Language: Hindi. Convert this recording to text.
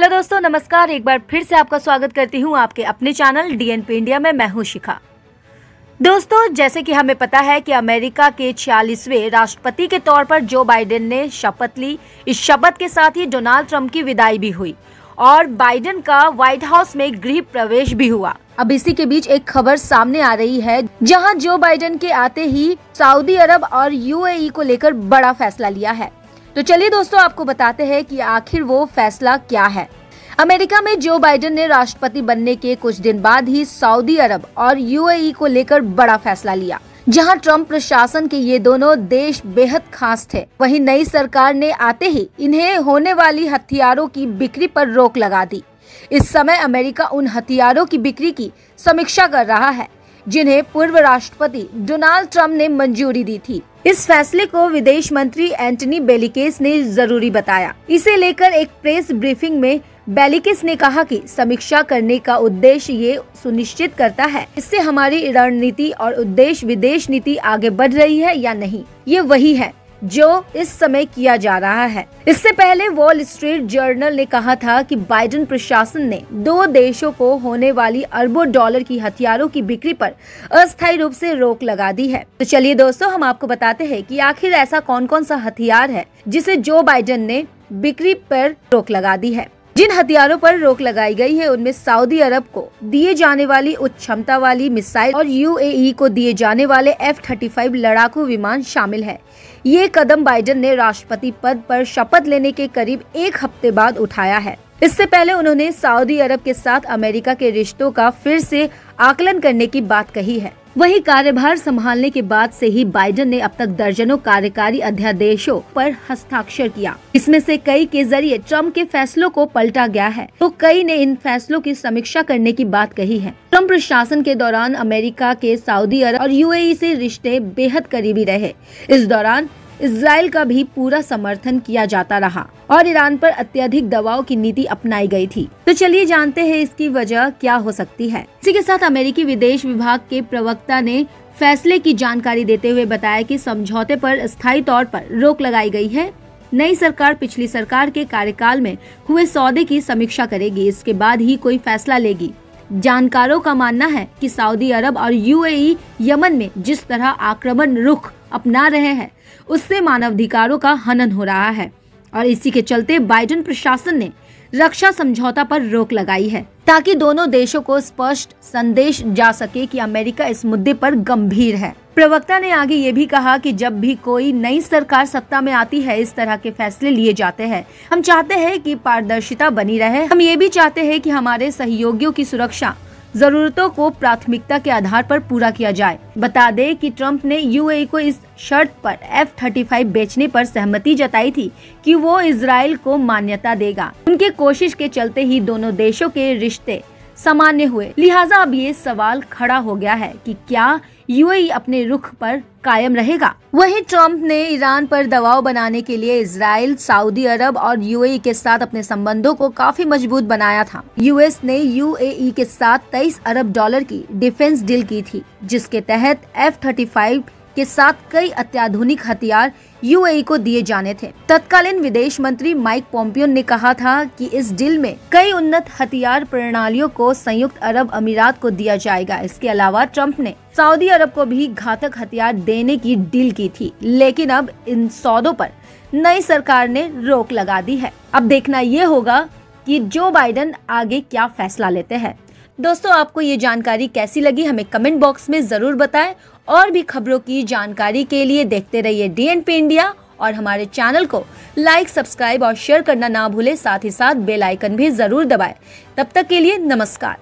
हेलो दोस्तों, नमस्कार। एक बार फिर से आपका स्वागत करती हूँ आपके अपने चैनल डीएनपी इंडिया में। मैं हूँ शिखा। दोस्तों, जैसे कि हमें पता है कि अमेरिका के 46वें राष्ट्रपति के तौर पर जो बाइडेन ने शपथ ली। इस शपथ के साथ ही डोनाल्ड ट्रंप की विदाई भी हुई और बाइडेन का व्हाइट हाउस में गृह प्रवेश भी हुआ। अब इसी के बीच एक खबर सामने आ रही है, जहां जो बाइडेन के आते ही सऊदी अरब और यूएई को लेकर बड़ा फैसला लिया है। तो चलिए दोस्तों, आपको बताते हैं कि आखिर वो फैसला क्या है। अमेरिका में जो बाइडेन ने राष्ट्रपति बनने के कुछ दिन बाद ही सऊदी अरब और यूएई को लेकर बड़ा फैसला लिया। जहां ट्रंप प्रशासन के ये दोनों देश बेहद खास थे, वहीं नई सरकार ने आते ही इन्हें होने वाली हथियारों की बिक्री पर रोक लगा दी। इस समय अमेरिका उन हथियारों की बिक्री की समीक्षा कर रहा है जिन्हें पूर्व राष्ट्रपति डोनाल्ड ट्रंप ने मंजूरी दी थी। इस फैसले को विदेश मंत्री एंटनी बेलिकेस ने जरूरी बताया। इसे लेकर एक प्रेस ब्रीफिंग में बेलिकेस ने कहा कि समीक्षा करने का उद्देश्य ये सुनिश्चित करता है इससे हमारी रणनीति और उद्देश्य विदेश नीति आगे बढ़ रही है या नहीं। ये वही है जो इस समय किया जा रहा है। इससे पहले वॉल स्ट्रीट जर्नल ने कहा था कि बाइडेन प्रशासन ने दो देशों को होने वाली अरबों डॉलर की हथियारों की बिक्री पर अस्थायी रूप से रोक लगा दी है। तो चलिए दोस्तों, हम आपको बताते हैं कि आखिर ऐसा कौन कौन सा हथियार है जिसे जो बाइडेन ने बिक्री पर रोक लगा दी है। जिन हथियारों पर रोक लगाई गई है उनमें सऊदी अरब को दिए जाने वाली उच्च क्षमता वाली मिसाइल और यूएई को दिए जाने वाले F-35 लड़ाकू विमान शामिल है। ये कदम बाइडेन ने राष्ट्रपति पद पर शपथ लेने के करीब एक हफ्ते बाद उठाया है। इससे पहले उन्होंने सऊदी अरब के साथ अमेरिका के रिश्तों का फिर से आकलन करने की बात कही है। वहीं कार्यभार संभालने के बाद से ही बाइडेन ने अब तक दर्जनों कार्यकारी अध्यादेशों पर हस्ताक्षर किया। इसमें से कई के जरिए ट्रंप के फैसलों को पलटा गया है, तो कई ने इन फैसलों की समीक्षा करने की बात कही है। ट्रंप प्रशासन के दौरान अमेरिका के सऊदी अरब और यूएई से रिश्ते बेहद करीबी रहे। इस दौरान इजराइल का भी पूरा समर्थन किया जाता रहा और ईरान पर अत्यधिक दबाव की नीति अपनाई गई थी। तो चलिए जानते हैं इसकी वजह क्या हो सकती है। इसी के साथ अमेरिकी विदेश विभाग के प्रवक्ता ने फैसले की जानकारी देते हुए बताया कि समझौते पर स्थायी तौर पर रोक लगाई गई है। नई सरकार पिछली सरकार के कार्यकाल में हुए सौदे की समीक्षा करेगी, इसके बाद ही कोई फैसला लेगी। जानकारों का मानना है कि सऊदी अरब और यूएई यमन में जिस तरह आक्रमण रुख अपना रहे हैं उससे मानवाधिकारों का हनन हो रहा है और इसी के चलते बाइडेन प्रशासन ने रक्षा समझौता पर रोक लगाई है ताकि दोनों देशों को स्पष्ट संदेश जा सके कि अमेरिका इस मुद्दे पर गंभीर है। प्रवक्ता ने आगे ये भी कहा कि जब भी कोई नई सरकार सत्ता में आती है इस तरह के फैसले लिए जाते हैं। हम चाहते हैं कि पारदर्शिता बनी रहे। हम ये भी चाहते हैं कि हमारे सहयोगियों की सुरक्षा जरूरतों को प्राथमिकता के आधार पर पूरा किया जाए। बता दें कि ट्रंप ने यूएई को इस शर्त पर F-35 बेचने पर सहमति जताई थी कि वो इजराइल को मान्यता देगा। उनके कोशिश के चलते ही दोनों देशों के रिश्ते सामान्य हुए। लिहाजा अब ये सवाल खड़ा हो गया है कि क्या यूएई अपने रुख पर कायम रहेगा। वहीं ट्रंप ने ईरान पर दबाव बनाने के लिए इजराइल, सऊदी अरब और यूएई के साथ अपने संबंधों को काफी मजबूत बनाया था। यूएस ने यूएई के साथ 23 अरब डॉलर की डिफेंस डील की थी, जिसके तहत F-35 के साथ कई अत्याधुनिक हथियार यूएई को दिए जाने थे। तत्कालीन विदेश मंत्री माइक पोम्पियो ने कहा था कि इस डील में कई उन्नत हथियार प्रणालियों को संयुक्त अरब अमीरात को दिया जाएगा। इसके अलावा ट्रंप ने सऊदी अरब को भी घातक हथियार देने की डील की थी, लेकिन अब इन सौदों पर नई सरकार ने रोक लगा दी है। अब देखना ये होगा कि जो बाइडेन आगे क्या फैसला लेते हैं। दोस्तों, आपको ये जानकारी कैसी लगी हमें कमेंट बॉक्स में जरूर बताएं और भी खबरों की जानकारी के लिए देखते रहिए डीएनपी इंडिया और हमारे चैनल को लाइक, सब्सक्राइब और शेयर करना ना भूलें। साथ ही साथ बेल आइकन भी जरूर दबाएं। तब तक के लिए नमस्कार।